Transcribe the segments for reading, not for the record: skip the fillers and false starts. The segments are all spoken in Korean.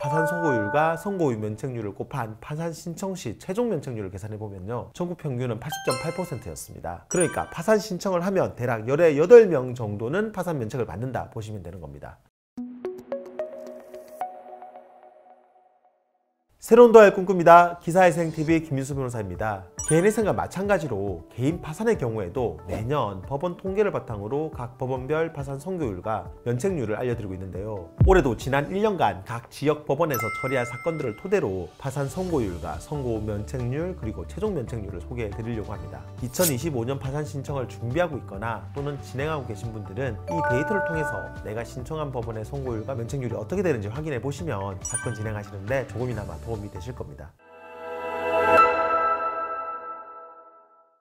파산 선고율과 선고후 면책률을 곱한 파산 신청 시 최종 면책률을 계산해보면요, 전국 평균은 80.8%였습니다. 그러니까 파산 신청을 하면 대략 열에 8명 정도는 파산 면책을 받는다 보시면 되는 겁니다. 새로운 도화를 꿈꿉니다. 기사회생TV 김윤수 변호사입니다. 개인회생과 마찬가지로 개인 파산의 경우에도 매년 법원 통계를 바탕으로 각 법원별 파산 선고율과 면책률을 알려드리고 있는데요. 올해도 지난 1년간 각 지역 법원에서 처리한 사건들을 토대로 파산 선고율과 선고 면책률 그리고 최종 면책률을 소개해 드리려고 합니다. 2025년 파산 신청을 준비하고 있거나 또는 진행하고 계신 분들은 이 데이터를 통해서 내가 신청한 법원의 선고율과 면책률이 어떻게 되는지 확인해 보시면 사건 진행하시는데 조금이나마 도움이 되실 겁니다.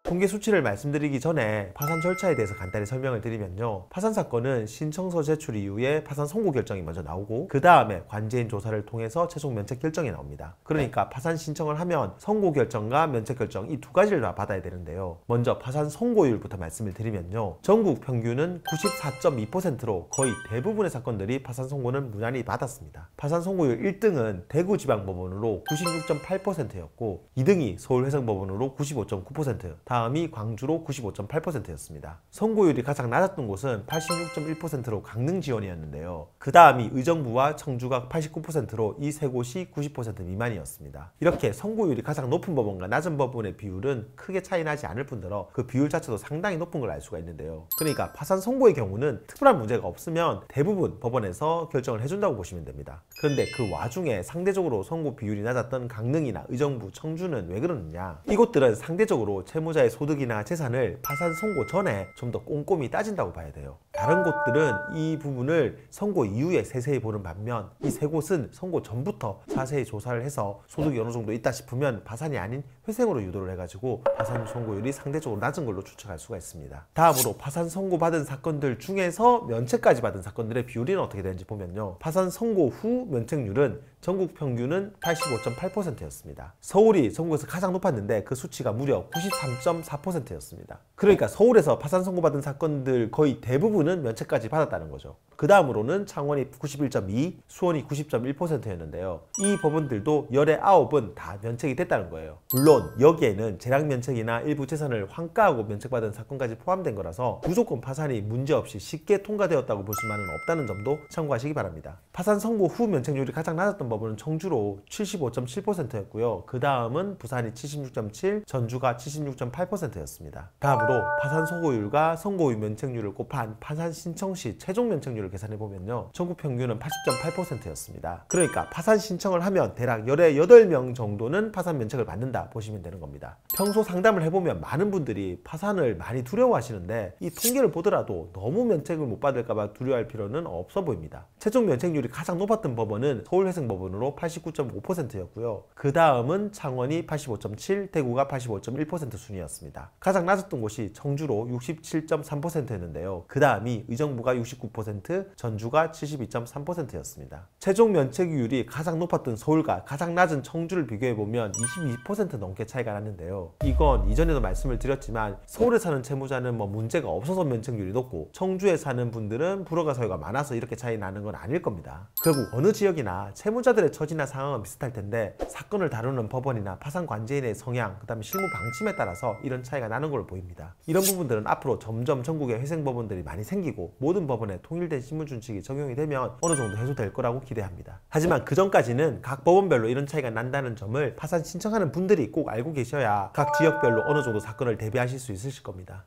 통계 수치를 말씀드리기 전에 파산 절차에 대해서 간단히 설명을 드리면요, 파산 사건은 신청서 제출 이후에 파산 선고 결정이 먼저 나오고 그 다음에 관제인 조사를 통해서 최종 면책 결정이 나옵니다. 그러니까 파산 신청을 하면 선고 결정과 면책 결정 이 두 가지를 다 받아야 되는데요, 먼저 파산 선고율부터 말씀을 드리면요, 전국 평균은 94.2%로 거의 대부분의 사건들이 파산 선고는 무난히 받았습니다. 파산 선고율 1등은 대구지방법원으로 96.8%였고 2등이 서울회생법원으로 95.9%, 다음이 광주로 95.8%였습니다. 선고율이 가장 낮았던 곳은 86.1%로 강릉 지원이었는데요. 그 다음이 의정부와 청주가 89%로 이 세 곳이 90% 미만이었습니다. 이렇게 선고율이 가장 높은 법원과 낮은 법원의 비율은 크게 차이 나지 않을 뿐더러 그 비율 자체도 상당히 높은 걸 알 수가 있는데요. 그러니까 파산 선고의 경우는 특별한 문제가 없으면 대부분 법원에서 결정을 해준다고 보시면 됩니다. 그런데 그 와중에 상대적으로 선고 비율이 낮았던 강릉이나 의정부, 청주는 왜 그러느냐, 이곳들은 상대적으로 채무자의 소득이나 재산을 파산 선고 전에 좀 더 꼼꼼히 따진다고 봐야 돼요. 다른 곳들은 이 부분을 선고 이후에 세세히 보는 반면 이 세 곳은 선고 전부터 자세히 조사를 해서 소득이 어느 정도 있다 싶으면 파산이 아닌 회생으로 유도를 해가지고 파산 선고율이 상대적으로 낮은 걸로 추측할 수가 있습니다. 다음으로 파산 선고 받은 사건들 중에서 면책까지 받은 사건들의 비율이 어떻게 되는지 보면요, 파산 선고 후 면책률은 전국 평균은 85.8%였습니다. 서울이 전국에서 가장 높았는데 그 수치가 무려 93.4%였습니다. 그러니까 서울에서 파산 선고받은 사건들 거의 대부분은 면책까지 받았다는 거죠. 그 다음으로는 창원이 91.2, 수원이 90.1%였는데요. 이 법원들도 열의 9은 다 면책이 됐다는 거예요. 물론 여기에는 재량 면책이나 일부 재산을 환가하고 면책받은 사건까지 포함된 거라서 무조건 파산이 문제없이 쉽게 통과되었다고 볼 수만은 없다는 점도 참고하시기 바랍니다. 파산 선고 후 면책률이 가장 낮았던 법원은 청주로 75.7%였고요. 그 다음은 부산이 76.7, 전주가 76.8%였습니다. 다음으로 파산 선고율과 선고 후 면책률을 곱한 파산 신청 시 최종 면책률을 계산해보면요, 전국 평균은 80.8%였습니다. 그러니까 파산 신청을 하면 대략 열에 8명 정도는 파산 면책을 받는다 보시면 되는 겁니다. 평소 상담을 해보면 많은 분들이 파산을 많이 두려워하시는데 이 통계를 보더라도 너무 면책을 못 받을까봐 두려워할 필요는 없어 보입니다. 최종 면책률이 가장 높았던 법원은 서울회생법원으로 89.5%였고요. 그 다음은 창원이 85.7, 대구가 85.1% 순이었습니다. 가장 낮았던 곳이 청주로 67.3%였는데요. 그 다음이 의정부가 69%, 전주가 72.3%였습니다. 최종 면책률이 가장 높았던 서울과 가장 낮은 청주를 비교해보면 22% 넘게 차이가 났는데요. 이건 이전에도 말씀을 드렸지만 서울에 사는 채무자는 문제가 없어서 면책률이 높고 청주에 사는 분들은 불허가 사유가 많아서 이렇게 차이 나는 건 아닐 겁니다. 결국 어느 지역이나 채무자들의 처지나 상황은 비슷할 텐데 사건을 다루는 법원이나 파산 관제인의 성향, 그 다음에 실무 방침에 따라서 이런 차이가 나는 걸로 보입니다. 이런 부분들은 앞으로 점점 전국에 회생법원들이 많이 생기고 모든 법원에 통일된 신문준칙이 적용이 되면 어느 정도 해소될 거라고 기대합니다. 하지만 그 전까지는 각 법원별로 이런 차이가 난다는 점을 파산 신청하는 분들이 꼭 알고 계셔야 각 지역별로 어느 정도 사건을 대비하실 수 있으실 겁니다.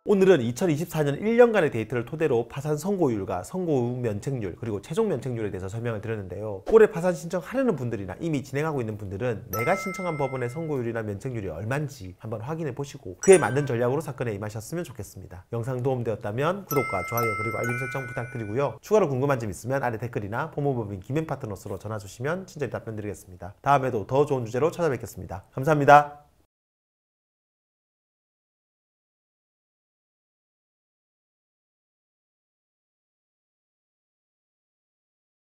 오늘은 2024년 1년간의 데이터를 토대로 파산 선고율과 선고 후 면책률 그리고 최종 면책률에 대해서 설명을 드렸는데요. 올해 파산 신청하려는 분들이나 이미 진행하고 있는 분들은 내가 신청한 법원의 선고율이나 면책률이 얼마인지 한번 확인해 보시고 그에 맞는 전략으로 사건에 임하셨으면 좋겠습니다. 영상 도움되었다면 구독과 좋아요 그리고 알림 설정 부탁드리고요. 추가로 궁금한 점 있으면 아래 댓글이나 법무법인 김앤파트너스로 전화 주시면 친절히 답변 드리겠습니다. 다음에도 더 좋은 주제로 찾아뵙겠습니다. 감사합니다.